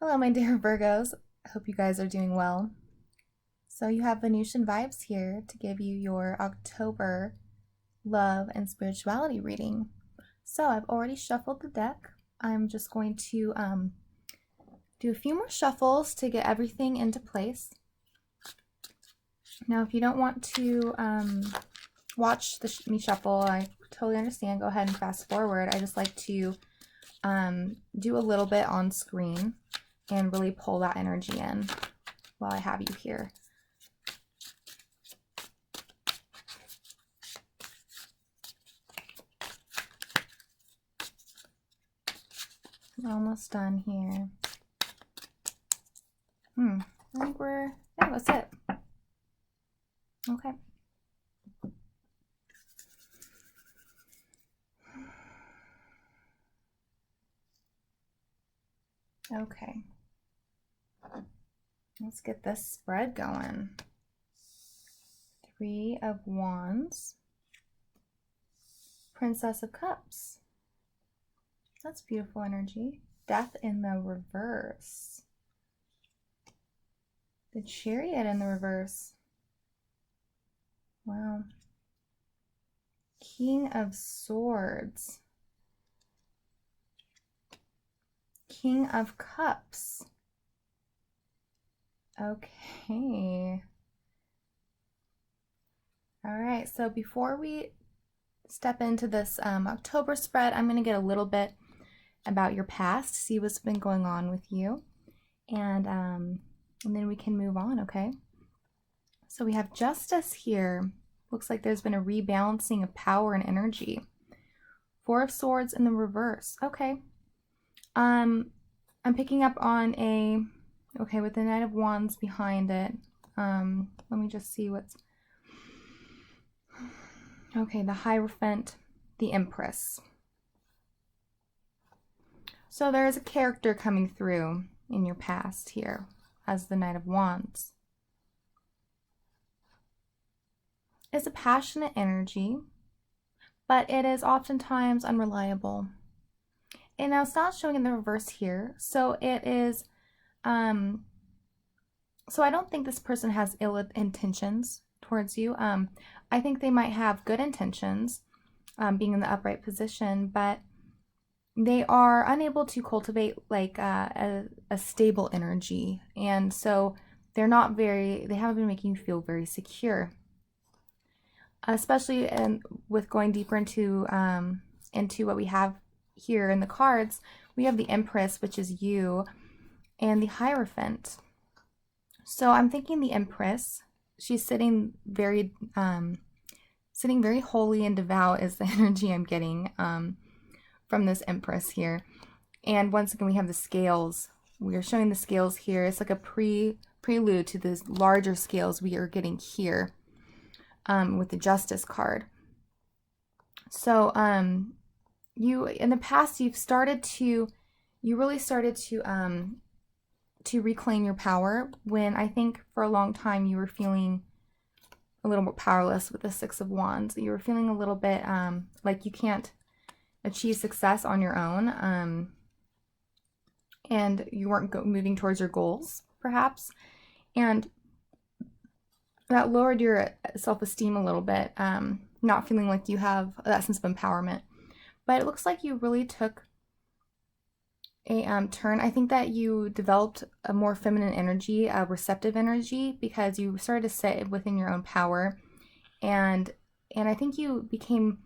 Hello, my dear Virgos. I hope you guys are doing well. So, you have Venusian vibes here to give you your October love and spirituality reading. So, I've already shuffled the deck. I'm just going to do a few more shuffles to get everything into place. Now, if you don't want to watch me shuffle, I totally understand. Go ahead and fast forward. I just like to do a little bit on screen and really pull that energy in while I have you here. We're almost done here. I think yeah, that's it. Okay. Okay. Let's get this spread going. 3 of Wands. Princess of Cups. That's beautiful energy. Death in the reverse. The Chariot in the reverse. Wow. King of Swords. King of Cups. Okay. All right, so before we step into this October spread, I'm going to get a little bit about your past, see what's been going on with you, and then we can move on, okay? So we have Justice here. Looks like there's been a rebalancing of power and energy. 4 of Swords in the reverse. Okay. I'm picking up on okay, with the Knight of Wands behind it. Let me just see what's... Okay, the Hierophant, the Empress. So there is a character coming through in your past here as the Knight of Wands. It's a passionate energy, but it is oftentimes unreliable. And now it's not showing in the reverse here, so it is, so I don't think this person has ill intentions towards you. I think they might have good intentions, being in the upright position, but they are unable to cultivate like a stable energy, and so they haven't been making you feel very secure, especially with going deeper into what we have here in the cards. We have the Empress, which is you, and the Hierophant. So I'm thinking the Empress, she's sitting very holy and devout is the energy I'm getting from this Empress here. And once again, we have the scales. We are showing the scales here. It's like a prelude to the larger scales we are getting here with the Justice card. So you, in the past, you really started to reclaim your power, when I think for a long time you were feeling a little more powerless with the 6 of Wands. You were feeling a little bit like you can't achieve success on your own, and you weren't moving towards your goals, perhaps, and that lowered your self-esteem a little bit, not feeling like you have that sense of empowerment. But it looks like you really took a turn. I think that you developed a more feminine energy, a receptive energy, because you started to sit within your own power, and I think you became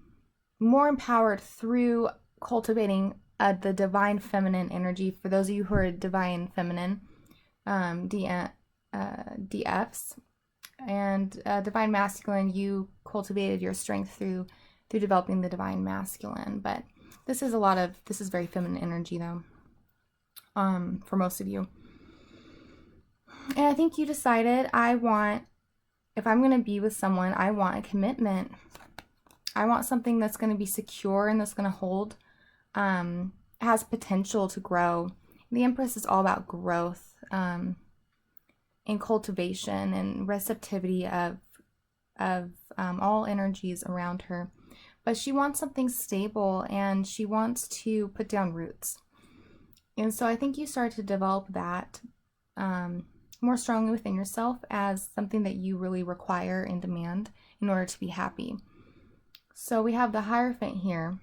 more empowered through cultivating the divine feminine energy. For those of you who are divine feminine, DFs, and divine masculine, you cultivated your strength through developing the divine masculine. But this is very feminine energy though, for most of you. And I think you decided, if I'm going to be with someone, I want a commitment. I want something that's going to be secure and that's going to hold, has potential to grow. The Empress is all about growth, and cultivation and receptivity of all energies around her. But she wants something stable, and she wants to put down roots. And so I think you start to develop that more strongly within yourself as something that you really require and demand in order to be happy. So we have the Hierophant here.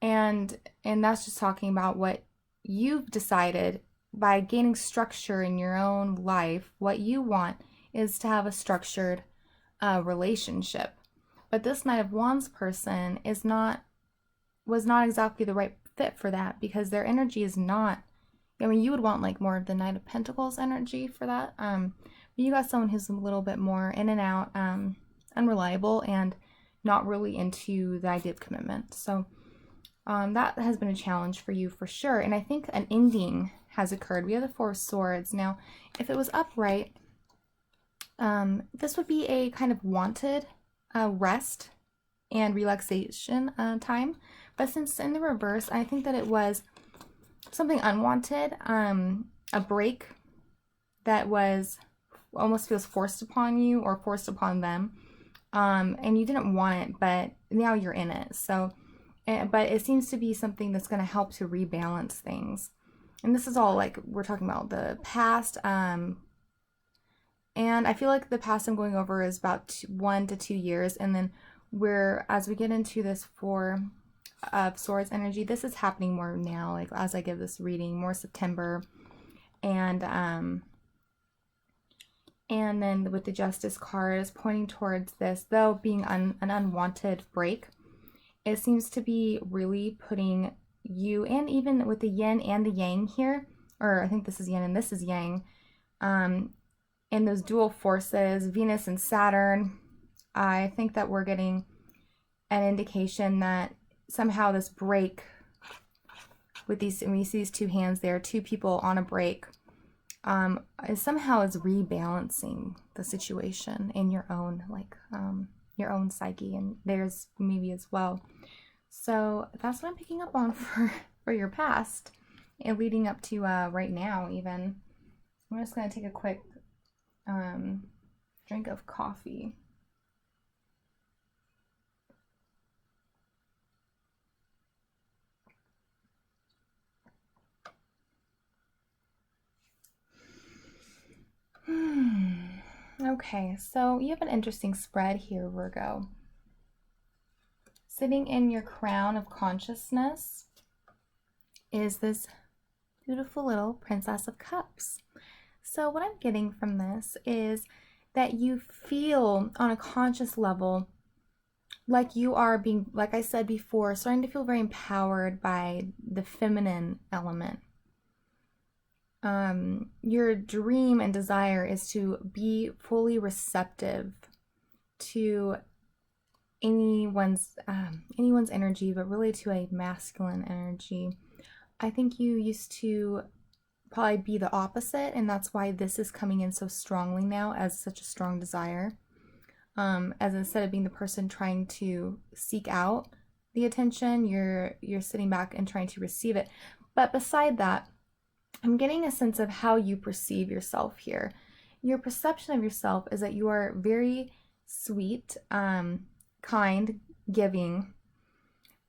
And that's just talking about what you've decided by gaining structure in your own life. What you want is to have a structured relationship. But this Knight of Wands person was not exactly the right fit for that, because their energy is not, I mean, you would want like more of the Knight of Pentacles energy for that. But you got someone who's a little bit more in and out, unreliable, and not really into the idea of commitment. So that has been a challenge for you for sure. And I think an ending has occurred. We have the Four of Swords. Now, if it was upright, this would be a kind of wanted rest and relaxation time. But since in the reverse, I think that it was something unwanted, a break that was almost feels forced upon you or forced upon them. And you didn't want it, but now you're in it. So, but it seems to be something that's going to help to rebalance things. And this is all like, we're talking about the past. And I feel like the past I'm going over is about 1 to 2 years. And then as we get into this Four of Swords energy, this is happening more now, like as I give this reading, more September. And then with the Justice card is pointing towards this, though being an unwanted break. It seems to be really putting you, and even with the yin and the yang here, or I think this is yin and this is yang, and those dual forces, Venus and Saturn, I think that we're getting an indication that somehow this break with these, when you see these two hands there, two people on a break, somehow is rebalancing the situation in your own, like, your own psyche, and theirs maybe as well. So that's what I'm picking up on for your past and leading up to right now even. I'm just going to take a quick drink of coffee. Okay, so you have an interesting spread here, Virgo. Sitting in your crown of consciousness is this beautiful little Princess of Cups. So what I'm getting from this is that you feel on a conscious level like you are being, like I said before, starting to feel very empowered by the feminine element. Your dream and desire is to be fully receptive to anyone's energy, but really to a masculine energy. I think you used to probably be the opposite, and that's why this is coming in so strongly now as such a strong desire. As instead of being the person trying to seek out the attention, you're sitting back and trying to receive it. But beside that, I'm getting a sense of how you perceive yourself here. Your perception of yourself is that you are very sweet, kind, giving.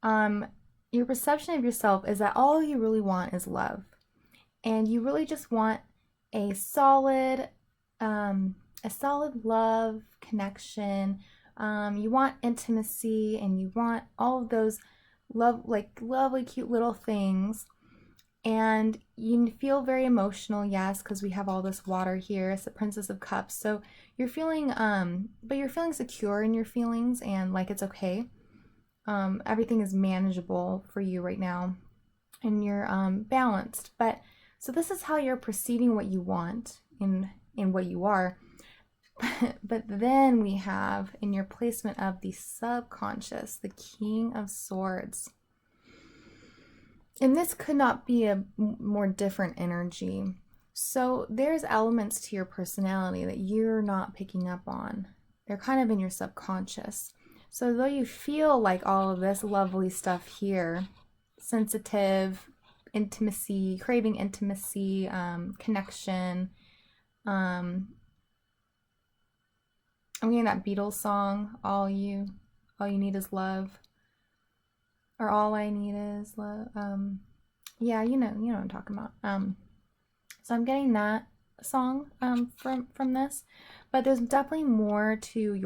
Your perception of yourself is that all you really want is love. And you really just want a solid love connection. You want intimacy, and you want all of those lovely, cute little things. And you feel very emotional, yes, because we have all this water here. It's the Princess of Cups. So you're feeling, but you're feeling secure in your feelings, and like it's okay. Everything is manageable for you right now, and you're balanced. But so this is how you're perceiving what you want in what you are. But then we have in your placement of the subconscious, the King of Swords. And this could not be a more different energy. So there's elements to your personality that you're not picking up on. They're kind of in your subconscious. So though you feel like all of this lovely stuff here, sensitive, intimacy, craving intimacy, connection, I'm getting that Beatles song, all you need is love. or All I Need Is Love. Yeah, you know what I'm talking about. So I'm getting that song from this, but there's definitely more to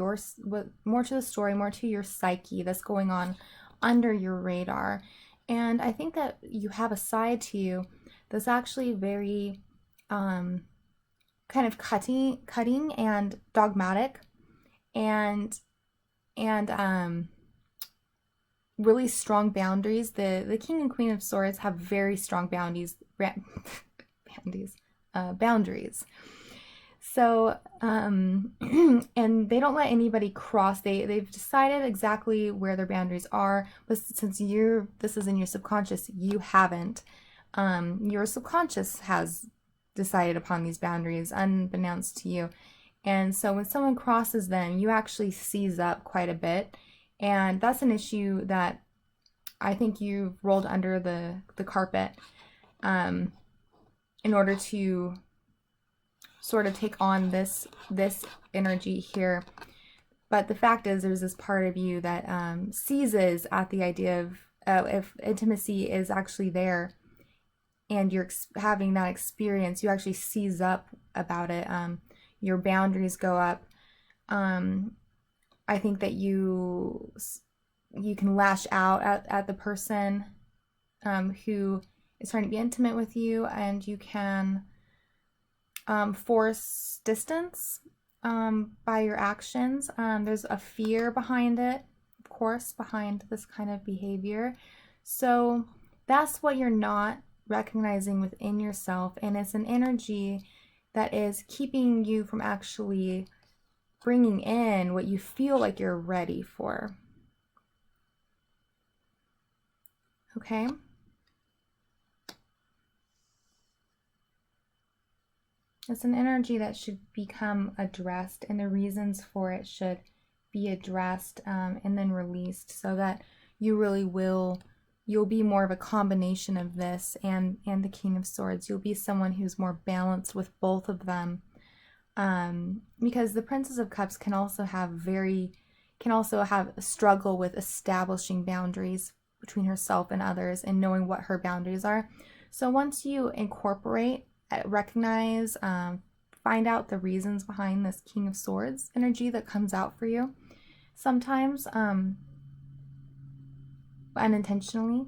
more to the story, more to your psyche that's going on under your radar. And I think that you have a side to you that's actually very kind of cutting and dogmatic, and really strong boundaries. The King and Queen of Swords have very strong boundaries. So, and they don't let anybody cross. They've decided exactly where their boundaries are, but since this is in your subconscious, you haven't. Your subconscious has decided upon these boundaries unbeknownst to you. And so when someone crosses them, you actually seize up quite a bit. And that's an issue that I think you've rolled under the carpet in order to sort of take on this energy here. But the fact is, there's this part of you that seizes at the idea of if intimacy is actually there and you're having that experience, you actually seize up about it. Your boundaries go up. I think that you can lash out at the person who is trying to be intimate with you, and you can force distance by your actions. There's a fear behind it, of course, behind this kind of behavior. So that's what you're not recognizing within yourself, and it's an energy that is keeping you from actually bringing in what you feel like you're ready for. Okay? It's an energy that should become addressed, and the reasons for it should be addressed and then released, so that you'll be more of a combination of this and the King of Swords. You'll be someone who's more balanced with both of them. Because the Princess of Cups can also have a struggle with establishing boundaries between herself and others and knowing what her boundaries are. So once you incorporate, recognize, find out the reasons behind this King of Swords energy that comes out for you, sometimes unintentionally,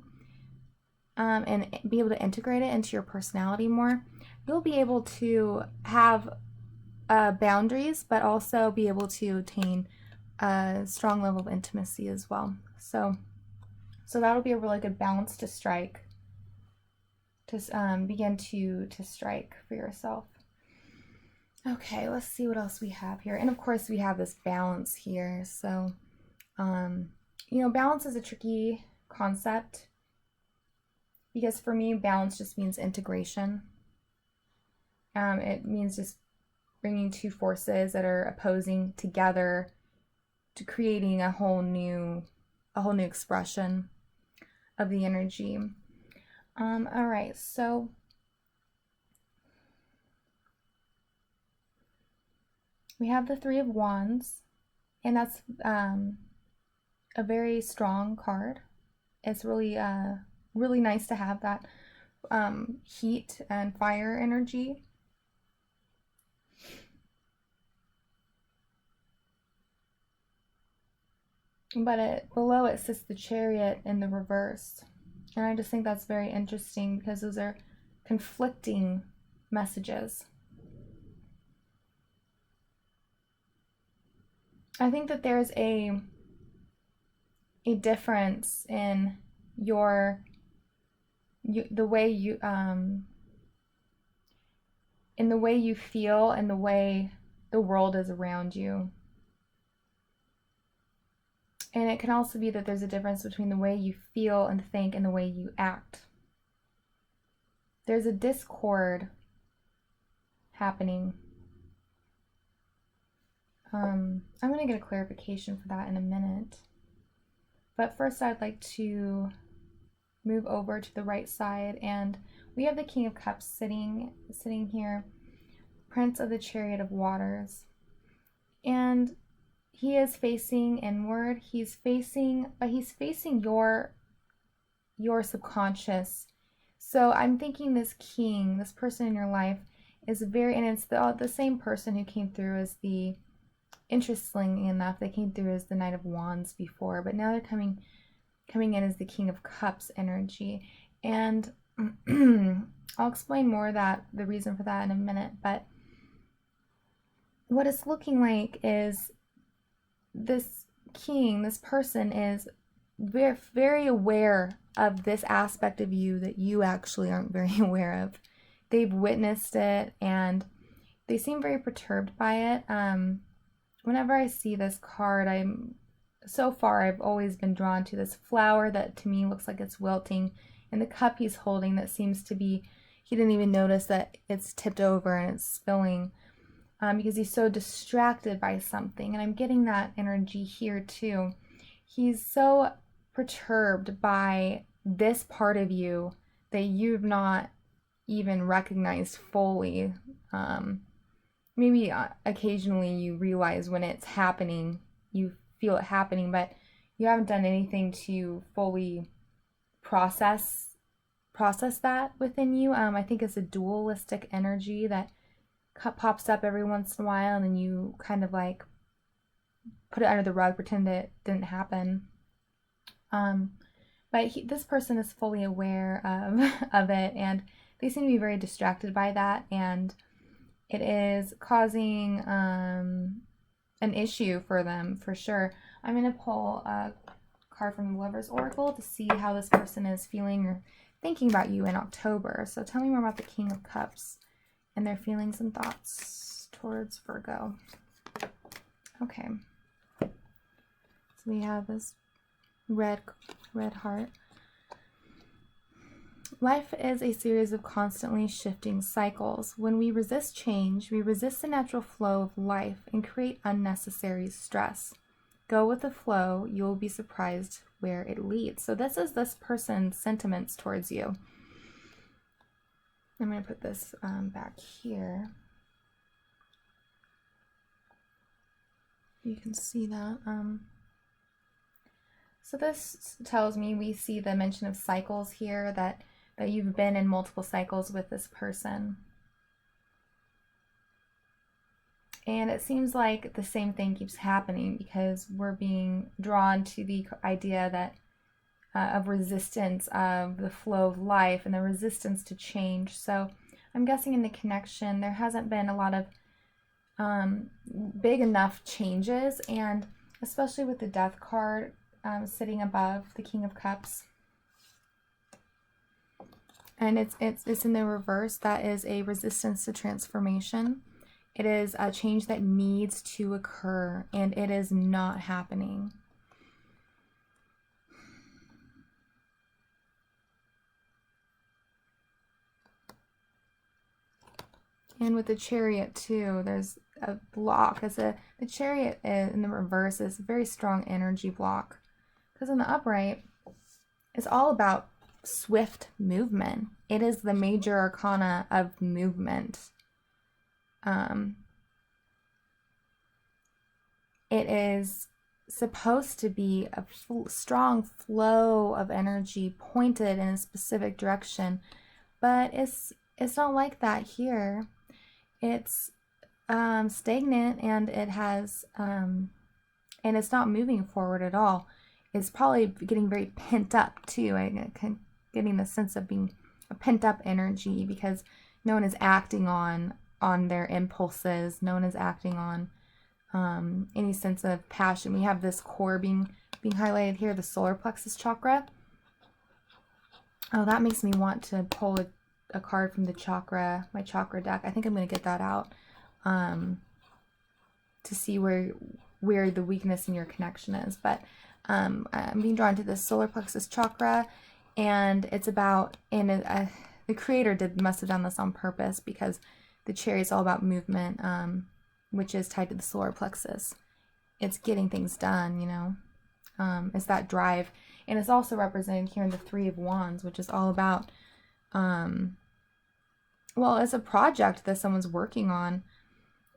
and be able to integrate it into your personality more, you'll be able to have boundaries, but also be able to attain a strong level of intimacy as well. So that'll be a really good balance to strike, to begin to strike for yourself. Okay, let's see what else we have here. And of course, we have this balance here. So, balance is a tricky concept because for me, balance just means integration. It means just bringing two forces that are opposing together to creating a whole new expression of the energy. All right, so we have the Three of Wands, and that's a very strong card. It's really really nice to have that heat and fire energy. But below it sits the Chariot in the reverse. And I just think that's very interesting because those are conflicting messages. I think that there's a difference in the way you in the way you feel and the way the world is around you. And it can also be that there's a difference between the way you feel and think and the way you act. There's a discord happening. I'm going to get a clarification for that in a minute. But first I'd like to move over to the right side, and we have the King of Cups sitting here, Prince of the Chariot of Waters. And he is facing inward. He's facing your your subconscious. So I'm thinking this king, this person in your life, is very, and it's the same person who came through as the, interestingly enough, they came through as the Knight of Wands before, but now they're coming in as the King of Cups energy. And I'll explain more the reason for that in a minute, but what it's looking like is this king, this person is very, very aware of this aspect of you that you actually aren't very aware of. They've witnessed it and they seem very perturbed by it. Whenever I see this card, I've always been drawn to this flower that to me looks like it's wilting, and the cup he's holding that seems to be, he didn't even notice that it's tipped over and it's spilling, because he's so distracted by something. And I'm getting that energy here too. He's so perturbed by this part of you that you've not even recognized fully. Maybe occasionally you realize when it's happening, you feel it happening, but you haven't done anything to fully process that within you. I think it's a dualistic energy that pops up every once in a while, and then you kind of like put it under the rug, pretend it didn't happen. But this person is fully aware of it, and they seem to be very distracted by that, and it is causing an issue for them, for sure. I'm going to pull a card from the Lover's Oracle to see how this person is feeling or thinking about you in October. So tell me more about the King of Cups and their feelings and thoughts towards Virgo. Okay. So we have this red heart. Life is a series of constantly shifting cycles. When we resist change, we resist the natural flow of life and create unnecessary stress. Go with the flow, you will be surprised where it leads. So this is this person's sentiments towards you. I'm going to put this back here. You can see that. So this tells me, we see the mention of cycles here, that you've been in multiple cycles with this person. And it seems like the same thing keeps happening because we're being drawn to the idea that of resistance of the flow of life and the resistance to change. So I'm guessing in the connection there hasn't been a lot of big enough changes, and especially with the Death card sitting above the King of Cups. And it's in the reverse. That is a resistance to transformation. It is a change that needs to occur, and it is not happening. And with the Chariot too, there's a block. The Chariot in the reverse is a very strong energy block, because in the upright, it's all about swift movement. It is the major arcana of movement. It is supposed to be a strong flow of energy pointed in a specific direction, but it's not like that here. It's stagnant, and it has and it's not moving forward at all. It's probably getting very pent up too. I'm getting the sense of being a pent up energy, because no one is acting on their impulses. No one is acting on any sense of passion. We have this core being highlighted here, the solar plexus chakra. Oh, that makes me want to pull a card from the my chakra deck. I think I'm going to get that out to see where the weakness in your connection is. But I'm being drawn to this solar plexus chakra, and it's about, the creator must have done this on purpose, because the Chariot is all about movement, which is tied to the solar plexus. It's getting things done, you know. It's that drive. And it's also represented here in the Three of Wands, which is all about, well, it's a project that someone's working on.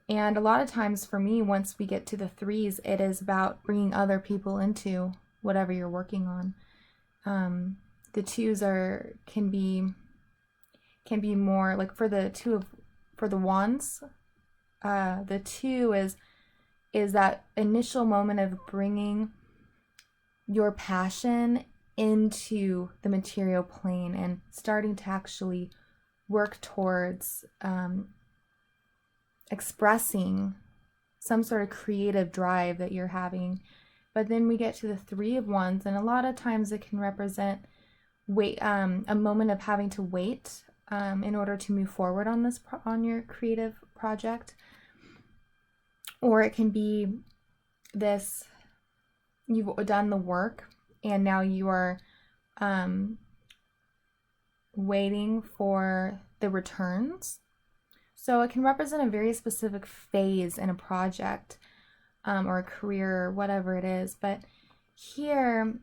And a lot of times for me, once we get to the threes, it is about bringing other people into whatever you're working on. the twos can be more like for the wands. The two is that initial moment of bringing your passion into the material plane and starting to actually work towards expressing some sort of creative drive that you're having. But then we get to the Three of Wands, and a lot of times it can represent a moment of having to wait in order to move forward on your creative project. Or it can be this, you've done the work and now you are waiting for the returns. So it can represent a very specific phase in a project or a career or whatever it is. But here,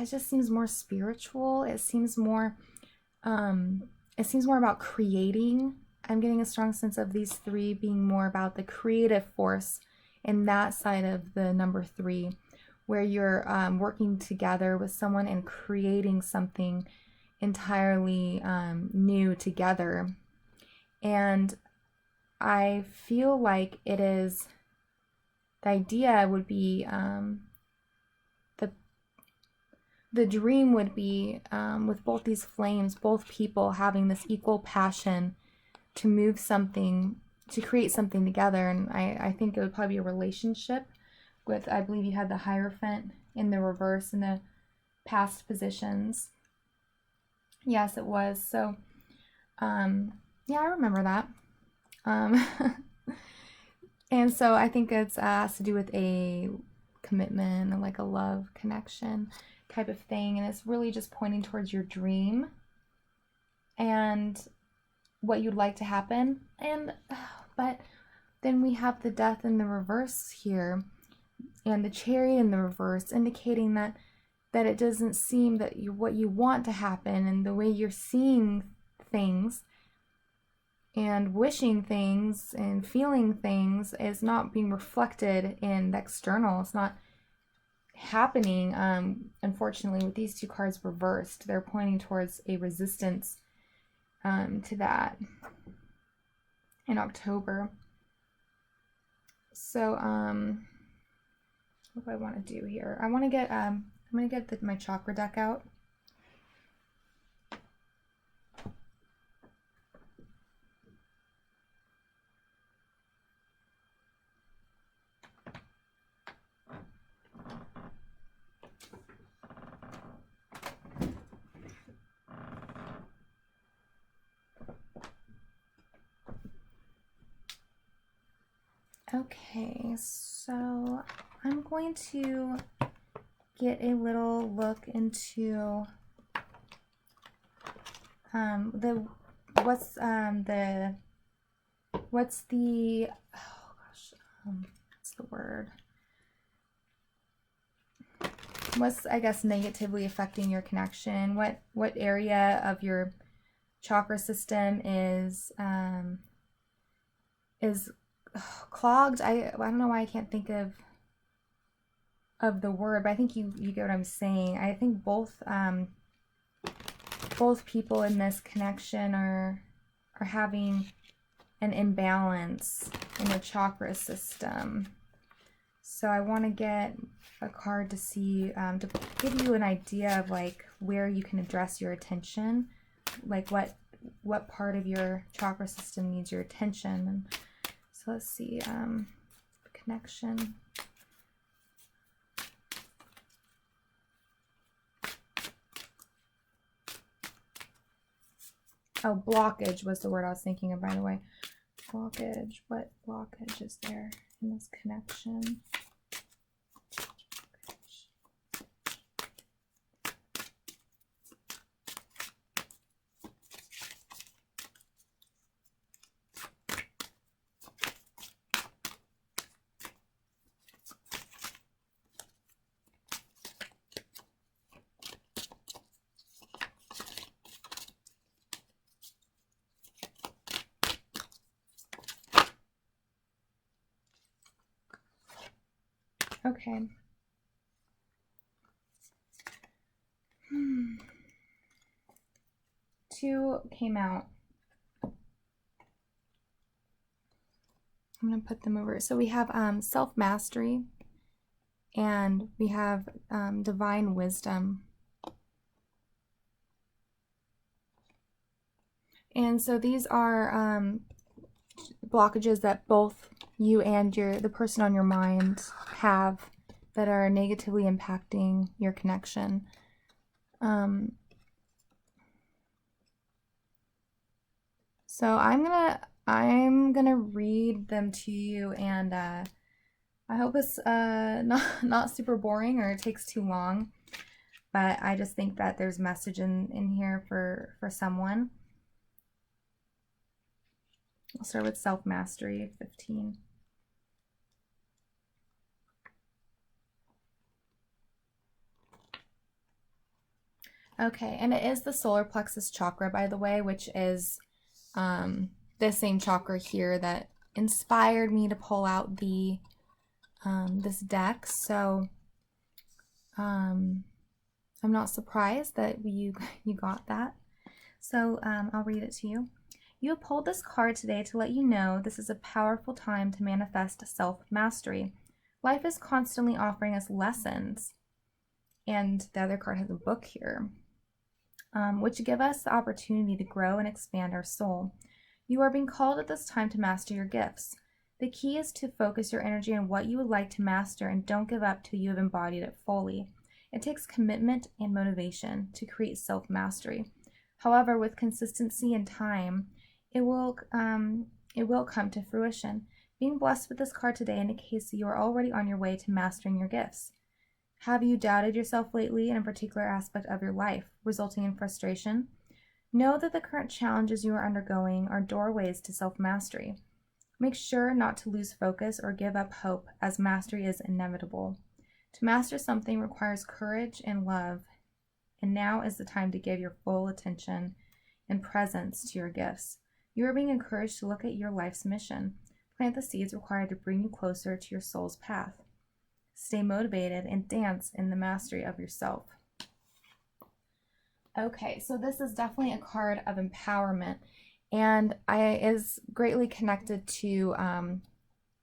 it just seems more spiritual. It seems more about creating. I'm getting a strong sense of these three being more about the creative force in that side of the number three, where you're working together with someone and creating something entirely new together. And I feel like it is, the idea would be, the dream would be with both these flames, both people having this equal passion to move something, to create something together. And I think it would probably be a relationship with, I believe you had the Hierophant in the reverse in the past positions. Yes, it was. So, yeah, I remember that. And so I think it's has to do with a commitment and like a love connection type of thing. And it's really just pointing towards your dream and what you'd like to happen. And but then we have the Death in the reverse here and the Chariot in the reverse, indicating that it doesn't seem that what you want to happen and the way you're seeing things and wishing things and feeling things is not being reflected in the external. It's not happening. Unfortunately, with these two cards reversed, they're pointing towards a resistance to that in October. So what do I want to do here? I want to get I'm going to get my chakra deck out. Okay, so I'm going to get a little look into what's the what's the word? What's, I guess, negatively affecting your connection? What area of your chakra system is clogged? I don't know why I can't think of the word, but I think you get what I'm saying. I think both people in this connection are having an imbalance in the chakra system. So I want to get a card to see, to give you an idea of like where you can address your attention, like what part of your chakra system needs your attention. And so let's see, connection. Oh, blockage was the word I was thinking of, by the way. Blockage. What blockage is there in this connection? Okay. two came out. I'm going to put them over. So we have self-mastery, and we have divine wisdom. And so these are blockages that both you and the person on your mind have that are negatively impacting your connection. So I'm gonna read them to you, and I hope it's not super boring or it takes too long, but I just think that there's message in here for someone. I'll start with self-mastery, 15. Okay, and it is the solar plexus chakra, by the way, which is the same chakra here that inspired me to pull out the this deck. So I'm not surprised that you got that. So I'll read it to you. You have pulled this card today to let you know this is a powerful time to manifest self-mastery. Life is constantly offering us lessons, and the other card has a book here, which give us the opportunity to grow and expand our soul. You are being called at this time to master your gifts. The key is to focus your energy on what you would like to master and don't give up till you have embodied it fully. It takes commitment and motivation to create self-mastery. However, with consistency and time, it will come to fruition. Being blessed with this card today indicates that you are already on your way to mastering your gifts. Have you doubted yourself lately in a particular aspect of your life, resulting in frustration? Know that the current challenges you are undergoing are doorways to self-mastery. Make sure not to lose focus or give up hope, as mastery is inevitable. To master something requires courage and love, and now is the time to give your full attention and presence to your gifts. You are being encouraged to look at your life's mission. Plant the seeds required to bring you closer to your soul's path. Stay motivated and dance in the mastery of yourself. Okay, so this is definitely a card of empowerment, and is greatly connected to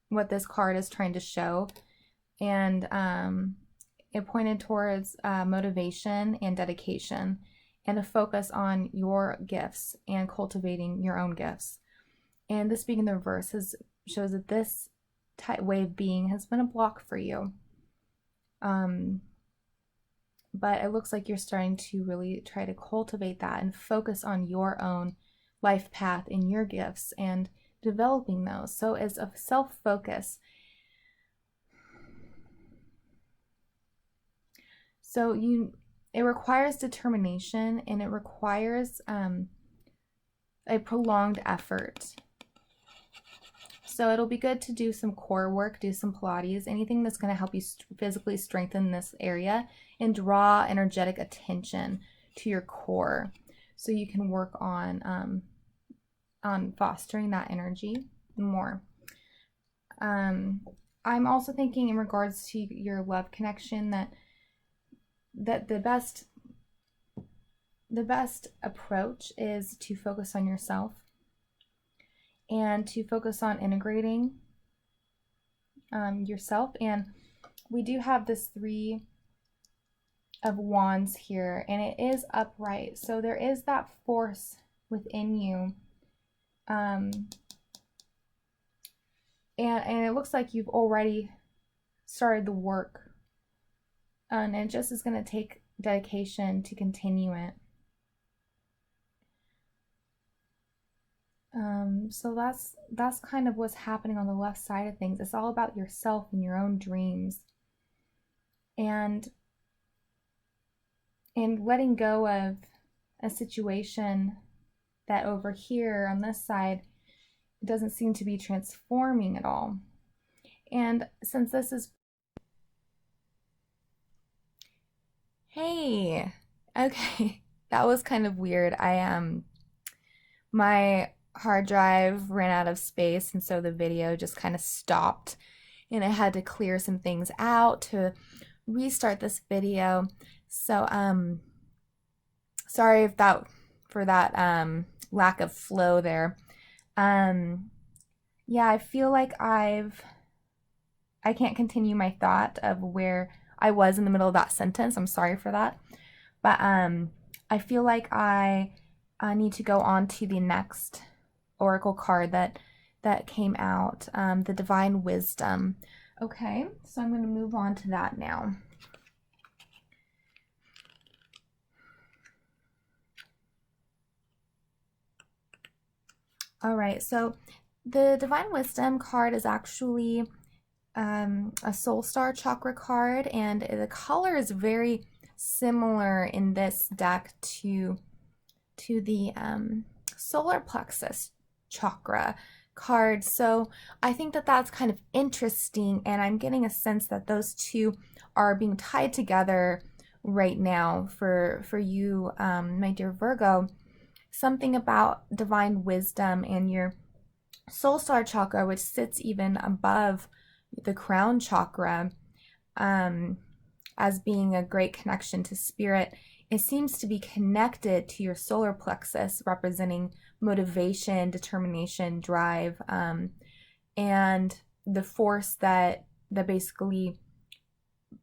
what this card is trying to show, and it pointed towards motivation and dedication, and a focus on your gifts and cultivating your own gifts. And this being in the reverse shows that this way of being has been a block for you. But it looks like you're starting to really try to cultivate that and focus on your own life path and your gifts and developing those. So as a self-focus, so it requires determination, and it requires a prolonged effort. So it'll be good to do some core work, do some Pilates, anything that's going to help you physically strengthen this area and draw energetic attention to your core, so you can work on fostering that energy more. I'm also thinking in regards to your love connection that the best approach is to focus on yourself and to focus on integrating yourself. And we do have this 3 of Wands here, and it is upright, so there is that force within you, and it looks like you've already started the work, and it just is going to take dedication to continue it. So that's kind of what's happening on the left side of things. It's all about yourself and your own dreams, and letting go of a situation that over here on this side doesn't seem to be transforming at all. And since this is, hey, okay, that was kind of weird. My hard drive ran out of space, and so the video just kind of stopped, and I had to clear some things out to restart this video. So sorry if that for that lack of flow there. Yeah, I feel like I can't continue my thought of where I was in the middle of that sentence. I'm sorry for that. But I feel like I need to go on to the next oracle card that came out, the Divine Wisdom. Okay, so I'm going to move on to that now. All right, so the Divine Wisdom card is actually a Soul Star Chakra card, and the color is very similar in this deck to the Solar Plexus Chakra card. So I think that that's kind of interesting, and I'm getting a sense that those two are being tied together right now for you, my dear Virgo. Something about Divine Wisdom and your Soul Star Chakra, which sits even above the Crown Chakra, as being a great connection to spirit. It seems to be connected to your solar plexus, representing motivation, determination, drive, and the force that basically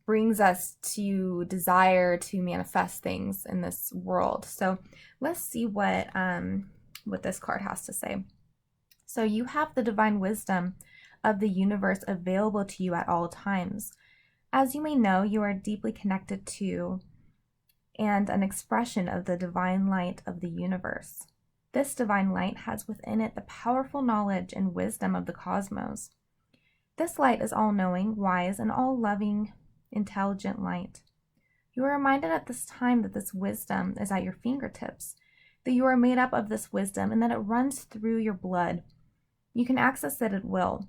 brings us to desire to manifest things in this world. So let's see what this card has to say. So you have the divine wisdom of the universe available to you at all times. As you may know, you are deeply connected to and an expression of the divine light of the universe. This divine light has within it the powerful knowledge and wisdom of the cosmos. This light is all-knowing, wise, and all-loving, intelligent light. You are reminded at this time that this wisdom is at your fingertips, that you are made up of this wisdom, and that it runs through your blood. You can access it at will.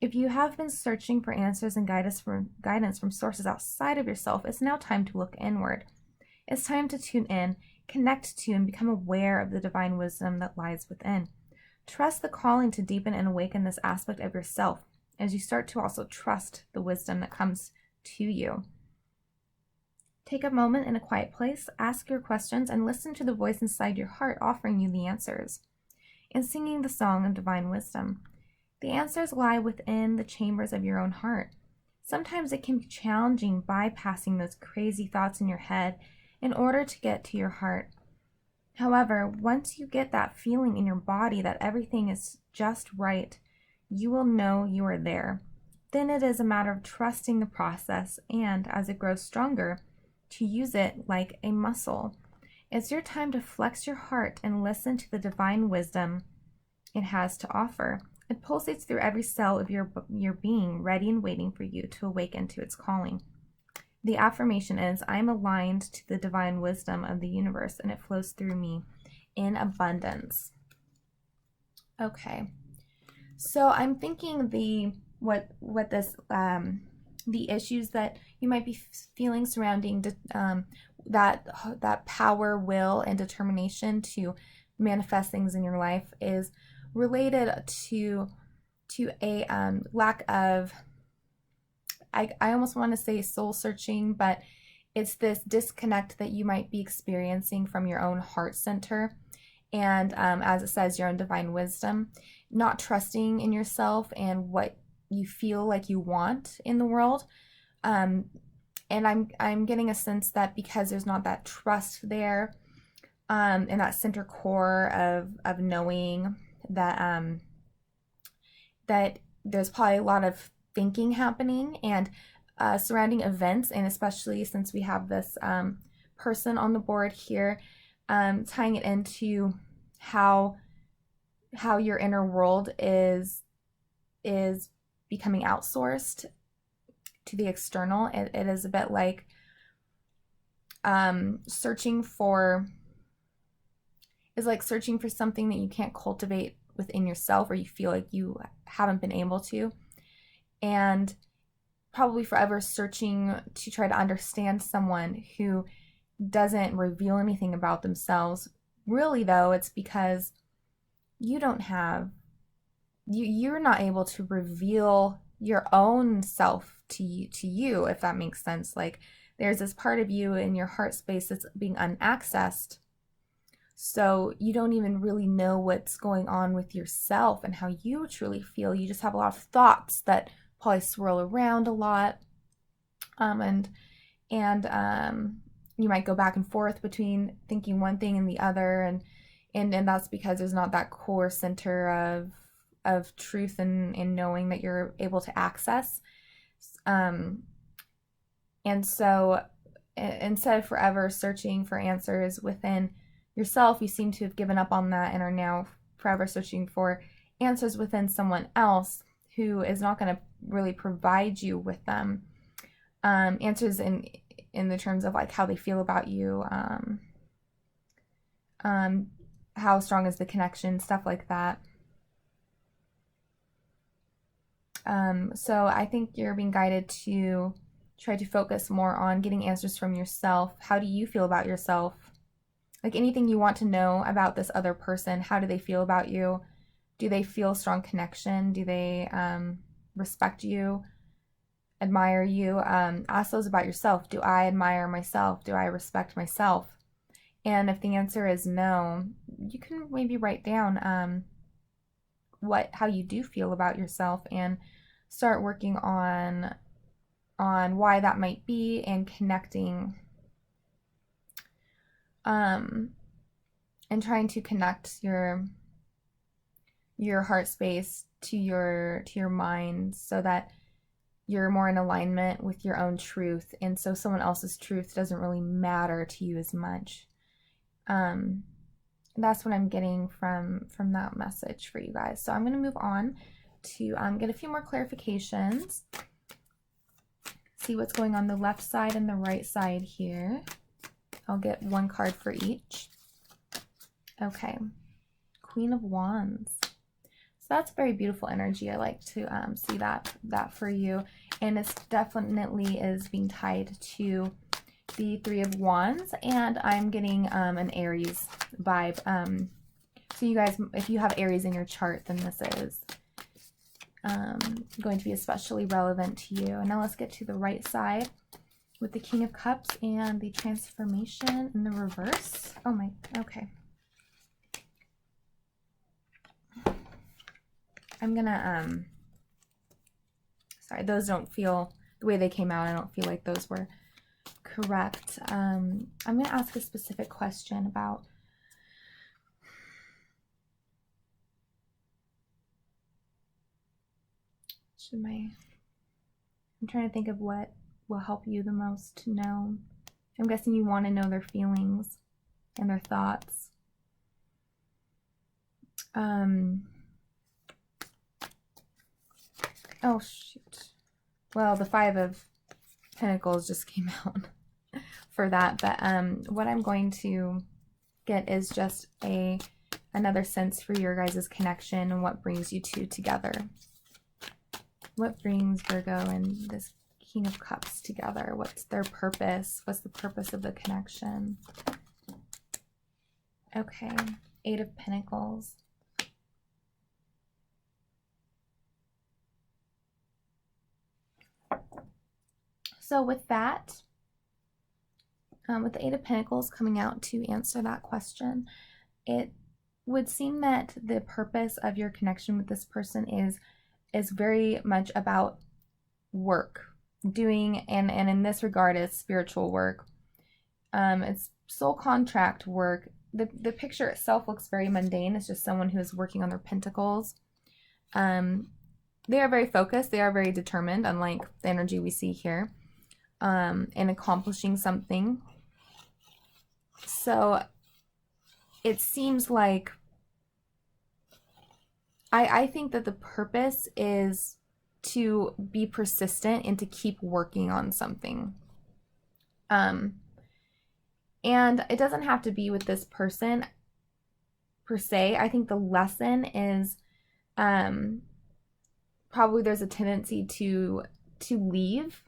If you have been searching for answers and guidance from sources outside of yourself, it's now time to look inward. It's time to tune in, connect to, and become aware of the divine wisdom that lies within. Trust the calling to deepen and awaken this aspect of yourself as you start to also trust the wisdom that comes to you. Take a moment in a quiet place, ask your questions, and listen to the voice inside your heart offering you the answers. In singing the song of divine wisdom, the answers lie within the chambers of your own heart. Sometimes it can be challenging bypassing those crazy thoughts in your head in order to get to your heart. However, once you get that feeling in your body that everything is just right, you will know you are there. Then it is a matter of trusting the process and, as it grows stronger, to use it like a muscle. It's your time to flex your heart and listen to the divine wisdom it has to offer. It pulsates through every cell of your being, ready and waiting for you to awaken to its calling. The affirmation is, I am aligned to the divine wisdom of the universe, and it flows through me in abundance. Okay, so I'm thinking the issues that you might be feeling surrounding that power, will, and determination to manifest things in your life is related to a lack of, I almost want to say soul searching, but it's this disconnect that you might be experiencing from your own heart center. And as it says, your own divine wisdom, not trusting in yourself and what you feel like you want in the world. And I'm getting a sense that because there's not that trust there, in that center core of knowing that that there's probably a lot of thinking happening and surrounding events, and especially since we have this person on the board here, tying it into how your inner world is becoming outsourced to the external. It is a bit like searching for something that you can't cultivate within yourself, or you feel like you haven't been able to, and probably forever searching to try to understand someone who doesn't reveal anything about themselves. Really though, it's because you're not able to reveal your own self to you, if that makes sense. Like, there's this part of you in your heart space that's being unaccessed. So you don't even really know what's going on with yourself and how you truly feel. You just have a lot of thoughts that probably swirl around a lot. And you might go back and forth between thinking one thing and the other, and that's because there's not that core center of truth and knowing that you're able to access. And so instead of forever searching for answers within yourself, you seem to have given up on that and are now forever searching for answers within someone else who is not going to really provide you with them. Answers in the terms of like how they feel about you, how strong is the connection, stuff like that. So I think you're being guided to try to focus more on getting answers from yourself. How do you feel about yourself? Like anything you want to know about this other person, how do they feel about you? Do they feel strong connection? Do they respect you, admire you? Ask those about yourself. Do I admire myself? Do I respect myself? And if the answer is no, you can maybe write down how you do feel about yourself and start working on why that might be and connecting and trying to connect your heart space to your mind so that you're more in alignment with your own truth, and so someone else's truth doesn't really matter to you as much. That's what I'm getting from that message for you guys. So I'm going to move on to get a few more clarifications, see what's going on the left side and the right side here. I'll get one card for each. Okay, Queen of Wands. So that's very beautiful energy. I like to see that for you, and it's definitely is being tied to the Three of Wands, and I'm getting an Aries vibe. So you guys, if you have Aries in your chart, then this is going to be especially relevant to you. And now let's get to the right side with the King of Cups and the transformation in the reverse. Oh my, okay. I'm gonna, sorry, those don't feel, the way they came out, I don't feel like those were correct. I'm gonna ask a specific question about I'm trying to think of what will help you the most to know. I'm guessing you want to know their feelings and their thoughts. Oh shoot. Well, the Five of Pentacles just came out for that, but what I'm going to get is just another sense for your guys' connection and what brings you two together. What brings Virgo and this King of Cups together? What's their purpose? What's the purpose of the connection? Okay, Eight of Pentacles. So with that, with the Eight of Pentacles coming out to answer that question, it would seem that the purpose of your connection with this person is very much about work, doing, and in this regard is spiritual work. It's soul contract work. The picture itself looks very mundane. It's just someone who is working on their pentacles. They are very focused. They are very determined, unlike the energy we see here, in accomplishing something. So it seems like I think that the purpose is to be persistent and to keep working on something. And it doesn't have to be with this person per se. I think the lesson is probably there's a tendency to leave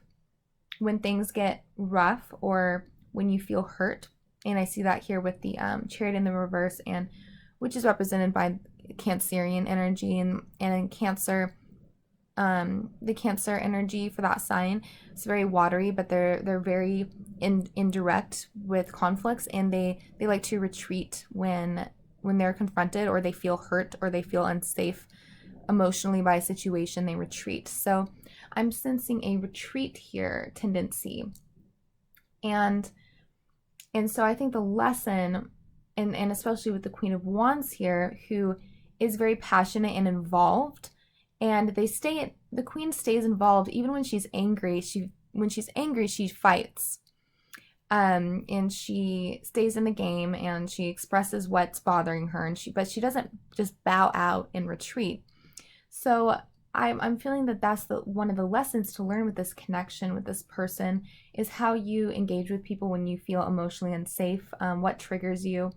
when things get rough or when you feel hurt. And I see that here with the Chariot in the reverse, and which is represented by Cancerian energy, and in Cancer, the Cancer energy for that sign. It's very watery, but they're very indirect with conflicts, and they like to retreat when they're confronted, or they feel hurt, or they feel unsafe emotionally by a situation. They retreat. So I'm sensing a retreat here tendency, and so I think the lesson, and especially with the Queen of Wands here, who is very passionate and involved, and the Queen stays involved even when she's angry. When she's angry, she fights, and she stays in the game, and she expresses what's bothering her, but she doesn't just bow out and retreat. So I'm feeling that that's one of the lessons to learn with this connection with this person, is how you engage with people when you feel emotionally unsafe, what triggers you,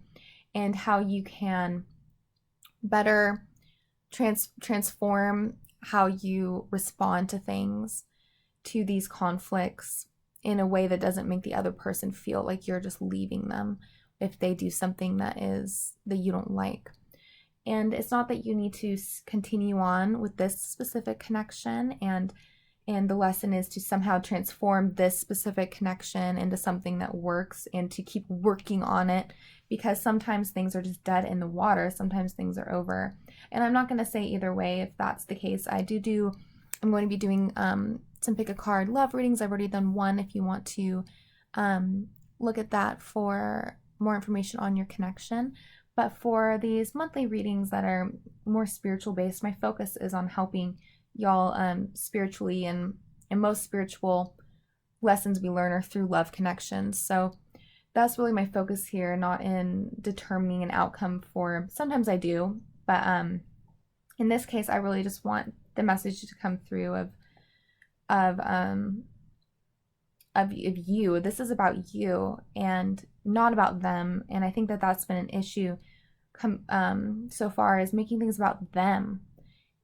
and how you can better transform how you respond to things, to these conflicts, in a way that doesn't make the other person feel like you're just leaving them if they do something that you don't like. And it's not that you need to continue on with this specific connection, and the lesson is to somehow transform this specific connection into something that works, and to keep working on it, because sometimes things are just dead in the water. Sometimes things are over. And I'm not going to say either way if that's the case. I'm going to be doing some pick a card love readings. I've already done one. If you want to look at that for more information on your connection. But for these monthly readings that are more spiritual based, my focus is on helping y'all spiritually, and most spiritual lessons we learn are through love connections. So that's really my focus here, not in determining an outcome for, sometimes I do, but in this case I really just want the message to come through of you. This is about you and not about them. And I think that that's been an issue so far, is making things about them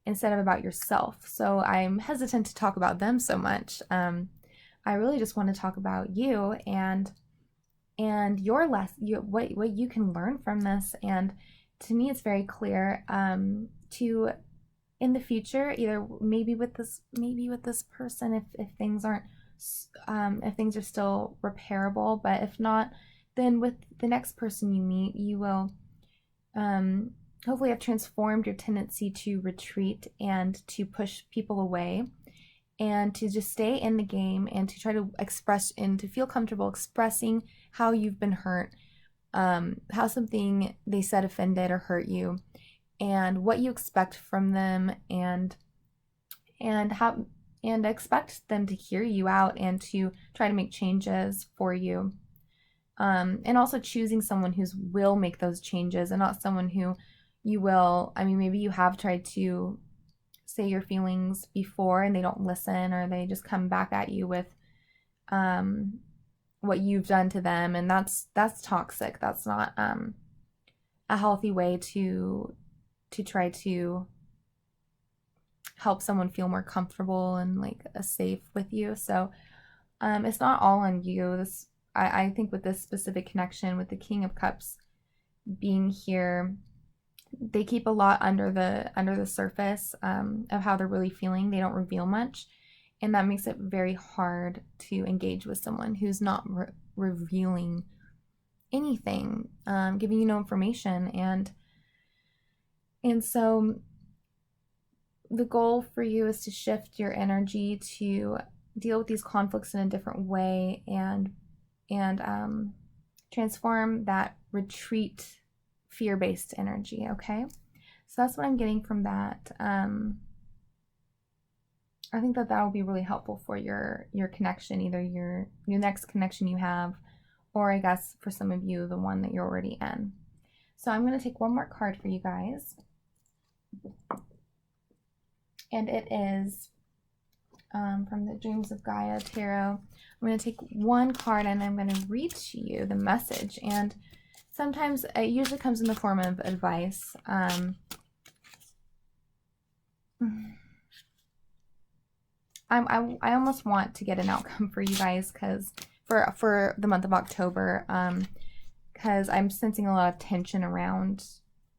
instead of about yourself. So I'm hesitant to talk about them so much. I really just want to talk about you and your what you can learn from this. And to me, it's very clear to, in the future, either maybe with this person, if things aren't, if things are still repairable, but if not, then with the next person you meet, you will hopefully have transformed your tendency to retreat and to push people away, and to just stay in the game, and to try to express and to feel comfortable expressing how you've been hurt, how something they said offended or hurt you, and what you expect from them, and expect them to hear you out and to try to make changes for you. And also choosing someone who will make those changes, and not someone who you will, maybe you have tried to say your feelings before and they don't listen, or they just come back at you with what you've done to them, and that's toxic. That's not a healthy way to try to help someone feel more comfortable and like safe with you. So it's not all on you. I think with this specific connection with the King of Cups being here, they keep a lot under the surface of how they're really feeling. They don't reveal much, and that makes it very hard to engage with someone who's not revealing anything, giving you no information. And so the goal for you is to shift your energy to deal with these conflicts in a different way, and transform that retreat, fear-based energy. Okay, so that's what I'm getting from that. I think that will be really helpful for your connection, either your next connection you have, or I guess for some of you, the one that you're already in. So I'm going to take one more card for you guys, and it is from the Dreams of Gaia Tarot. I'm going to take one card and I'm going to read to you the message. And sometimes it usually comes in the form of advice. I almost want to get an outcome for you guys, because for the month of October, because I'm sensing a lot of tension around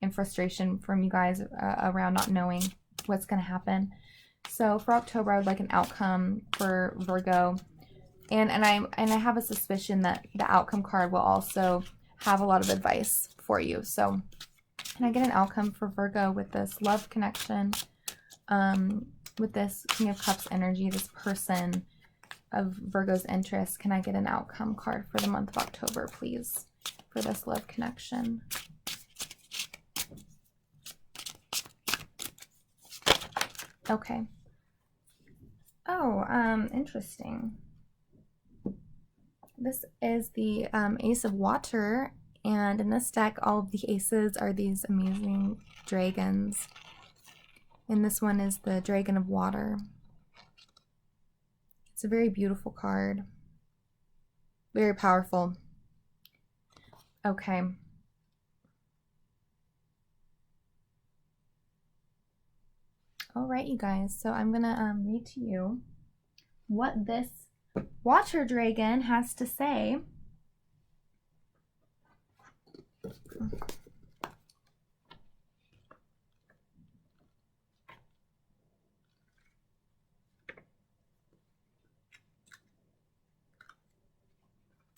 and frustration from you guys around not knowing what's going to happen. So for October, I would like an outcome for Virgo. And I have a suspicion that the outcome card will also have a lot of advice for you. So can I get an outcome for Virgo with this love connection, with this King of Cups energy, this person of Virgo's interest? Can I get an outcome card for the month of October, please, for this love connection? Okay. Oh, interesting. This is the Ace of Water, and in this deck, all of the aces are these amazing dragons. And this one is the Dragon of Water. It's a very beautiful card. Very powerful. Okay. All right, you guys. So I'm going to read to you what this Water Dragon has to say.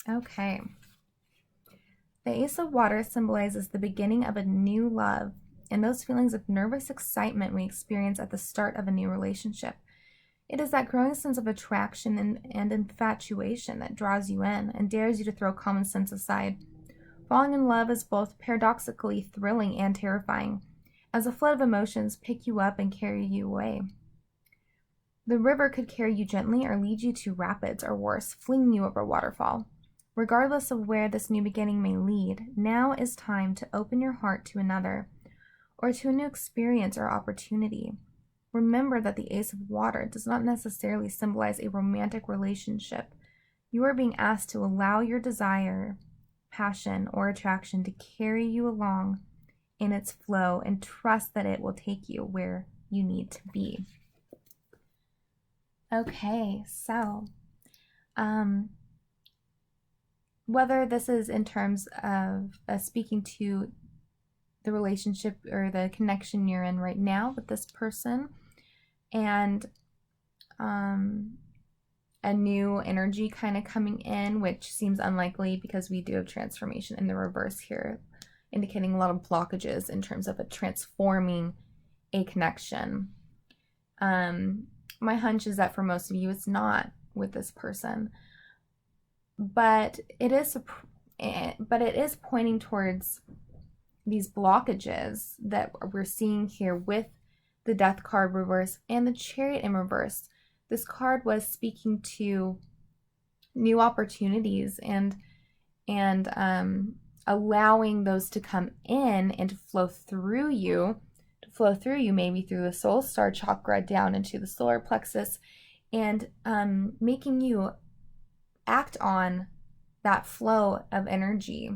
Okay. The Ace of Water symbolizes the beginning of a new love and those feelings of nervous excitement we experience at the start of a new relationship. It is that growing sense of attraction and infatuation that draws you in and dares you to throw common sense aside. Falling in love is both paradoxically thrilling and terrifying, as a flood of emotions pick you up and carry you away. The river could carry you gently or lead you to rapids, or worse, fling you over a waterfall. Regardless of where this new beginning may lead, now is time to open your heart to another, or to a new experience or opportunity. Remember that the Ace of Water does not necessarily symbolize a romantic relationship. You are being asked to allow your desire, passion, or attraction to carry you along in its flow and trust that it will take you where you need to be. Okay, so whether this is in terms of speaking to the relationship or the connection you're in right now with this person, and a new energy kind of coming in, which seems unlikely because we do have transformation in the reverse here, indicating a lot of blockages in terms of transforming a connection. My hunch is that for most of you, it's not with this person, but it is pointing towards these blockages that we're seeing here with the Death card reverse and the Chariot in reverse. This card was speaking to new opportunities and allowing those to come in and to flow through you, maybe through the soul star chakra down into the solar plexus, and making you act on that flow of energy.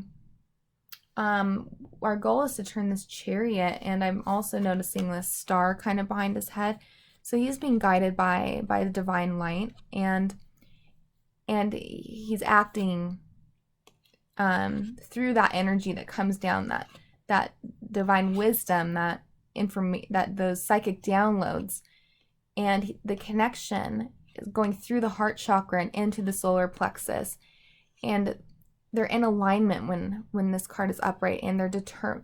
Our goal is to turn this Chariot, and I'm also noticing this star kind of behind his head. So he's being guided by the divine light, and he's acting through that energy that comes down, that divine wisdom, that those psychic downloads, and the connection is going through the heart chakra and into the solar plexus, and they're in alignment when this card is upright, and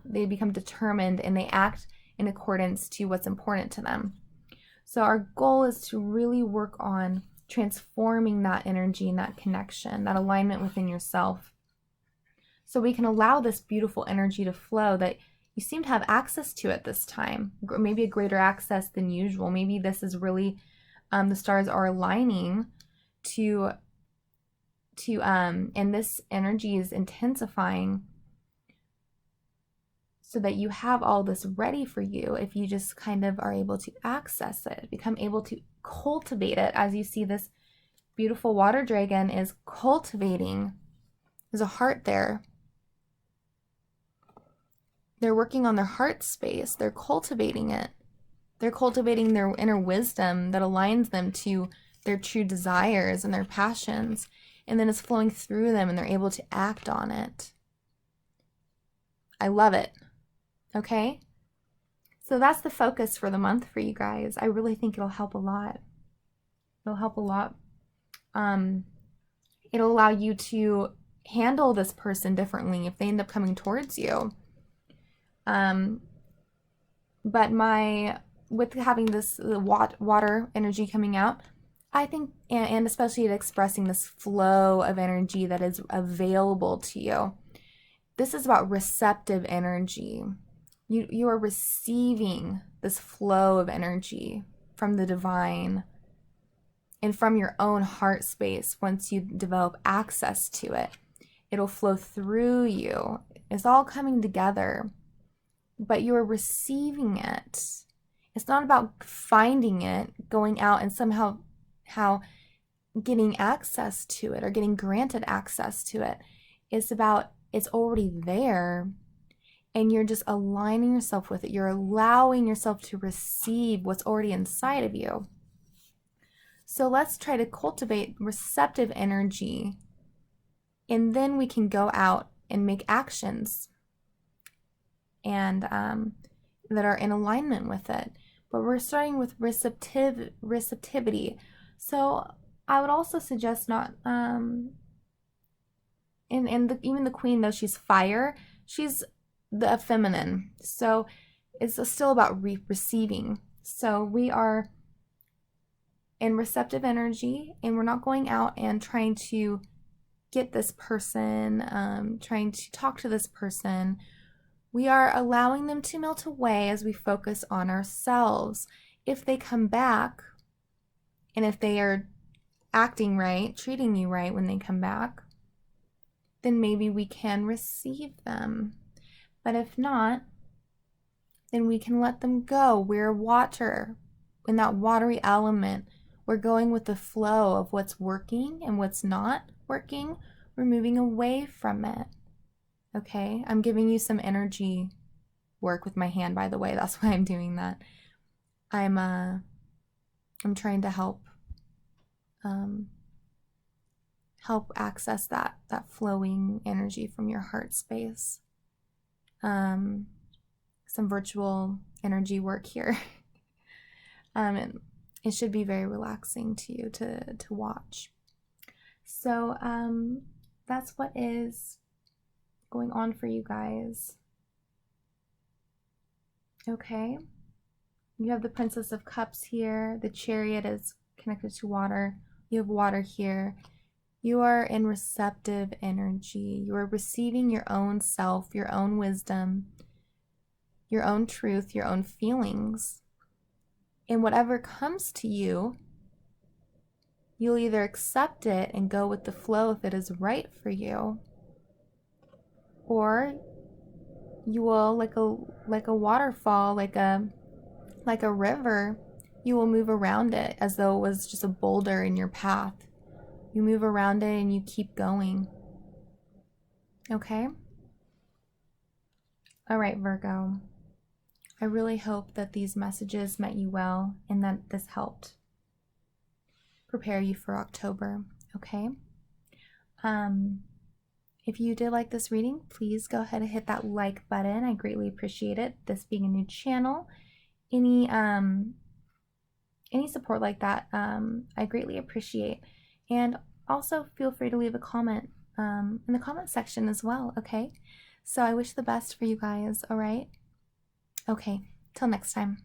they become determined, and they act in accordance to what's important to them. So our goal is to really work on transforming that energy and that connection, that alignment within yourself, so we can allow this beautiful energy to flow that you seem to have access to at this time, maybe a greater access than usual. Maybe this is really, the stars are aligning to and this energy is intensifying so that you have all this ready for you if you just kind of are able to access it, become able to cultivate it. As you see, this beautiful water dragon is cultivating. There's a heart there. They're working on their heart space. They're cultivating it. They're cultivating their inner wisdom that aligns them to their true desires and their passions. And then it's flowing through them, and they're able to act on it. I love it. Okay? So that's the focus for the month for you guys. I really think it'll help a lot. It'll help a lot. It'll allow you to handle this person differently if they end up coming towards you. But with having this water energy coming out, I think, and especially expressing this flow of energy that is available to you, this is about receptive energy. You are receiving this flow of energy from the divine and from your own heart space. Once you develop access to it, it'll flow through you. It's all coming together, but you're receiving it. It's not about finding it, going out and somehow getting access to it or getting granted access to it. It's about it's already there, and you're just aligning yourself with it. You're allowing yourself to receive what's already inside of you. So let's try to cultivate receptive energy, and then we can go out and make actions and that are in alignment with it. But we're starting with receptivity. So I would also suggest not even the queen, though she's fire, she's the feminine. So it's still about receiving. So we are in receptive energy, and we're not going out and trying to get this person, trying to talk to this person. We are allowing them to melt away as we focus on ourselves. If they come back, and if they are acting right, treating you right when they come back, then maybe we can receive them. But if not, then we can let them go. We're water, in that watery element. We're going with the flow of what's working and what's not working. We're moving away from it. Okay, I'm giving you some energy work with my hand, by the way. That's why I'm doing that. I'm trying to help access that flowing energy from your heart space. Some virtual energy work here. And it should be very relaxing to you to watch. So that's what is going on for you guys. Okay, you have the Princess of Cups here. The Chariot is connected to water. You have water here. You are in receptive energy. You are receiving your own self, your own wisdom, your own truth, your own feelings. And whatever comes to you, you'll either accept it and go with the flow if it is right for you, or you will, like a waterfall, like a river, you will move around it as though it was just a boulder in your path. You move around it and you keep going. Okay? All right, Virgo. I really hope that these messages met you well and that this helped prepare you for October. Okay? If you did like this reading, please go ahead and hit that like button. I greatly appreciate it. This being a new channel, any support like that, I greatly appreciate. And also feel free to leave a comment in the comment section as well. Okay, so I wish the best for you guys. All right, okay, till next time.